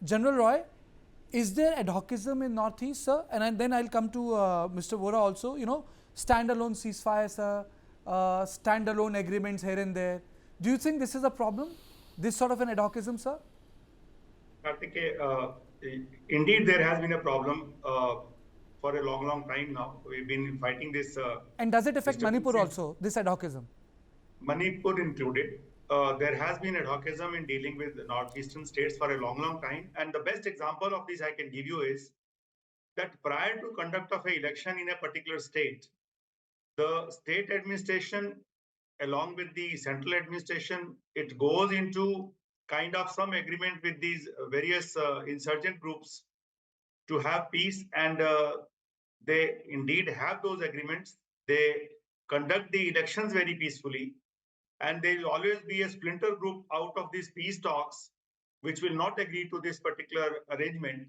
General Roy, is there adhocism in Northeast, sir? And then I'll come to Mr. Vora also. You know, standalone ceasefire, sir, standalone agreements here and there. Do you think this is a problem? This sort of an adhocism, sir? Kartike, indeed, there has been a problem for a long, long time now. We've been fighting this. And does it affect Manipur disturbances, also, this adhocism? Manipur included. There has been adhocism in dealing with the northeastern states for a long, long time. And the best example of this I can give you is that prior to conduct of an election in a particular state, the state administration, along with the central administration, it goes into kind of some agreement with these various insurgent groups to have peace, and they indeed have those agreements. They conduct the elections very peacefully, and there will always be a splinter group out of these peace talks which will not agree to this particular arrangement.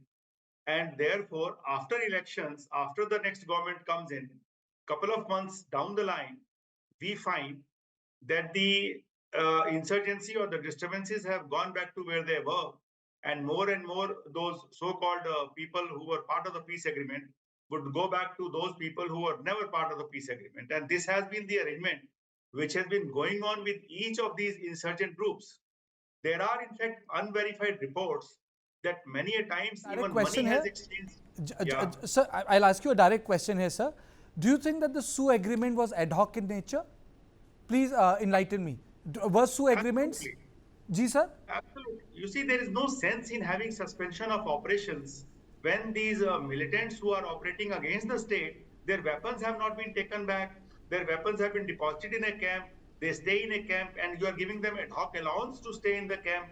And therefore, after elections, after the next government comes in, couple of months down the line, we find that the insurgency or the disturbances have gone back to where they were. And more those so-called people who were part of the peace agreement would go back to those people who were never part of the peace agreement. And this has been the arrangement which has been going on with each of these insurgent groups. There are, in fact, unverified reports that many a times even money has exchanged. Yeah. Sir, I'll ask you a direct question here, sir. Do you think that the SoO agreement was ad hoc in nature? Please enlighten me. Was SoO agreements? Ji, sir? Absolutely. You see, there is no sense in having suspension of operations when these militants who are operating against the state, their weapons have not been taken back, their weapons have been deposited in a camp, they stay in a camp, and you are giving them ad hoc allowance to stay in the camp.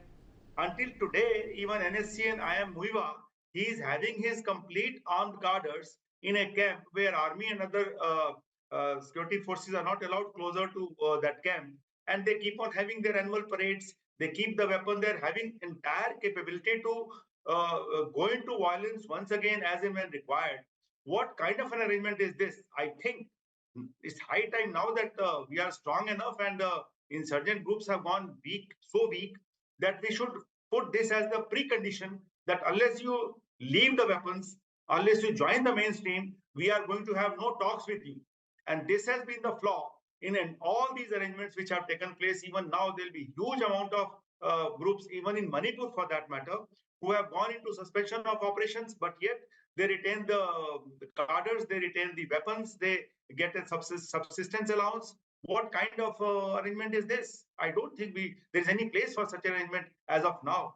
Until today, even NSC and IM Muiva, he is having his complete armed cadres in a camp where army and other security forces are not allowed closer to that camp. And they keep on having their annual parades. They keep the weapon there, having entire capability to go into violence once again as and when required. What kind of an arrangement is this? I think it's high time now that we are strong enough and insurgent groups have gone weak, so weak that we should put this as the precondition that unless you leave the weapons, unless you join the mainstream, we are going to have no talks with you. And this has been the flaw in all these arrangements which have taken place. Even now, there'll be huge amount of groups, even in Manipur for that matter, who have gone into suspension of operations, but yet they retain the cadres, they retain the weapons, they get a subsistence allowance. What kind of arrangement is this? I don't think there is any place for such arrangement as of now.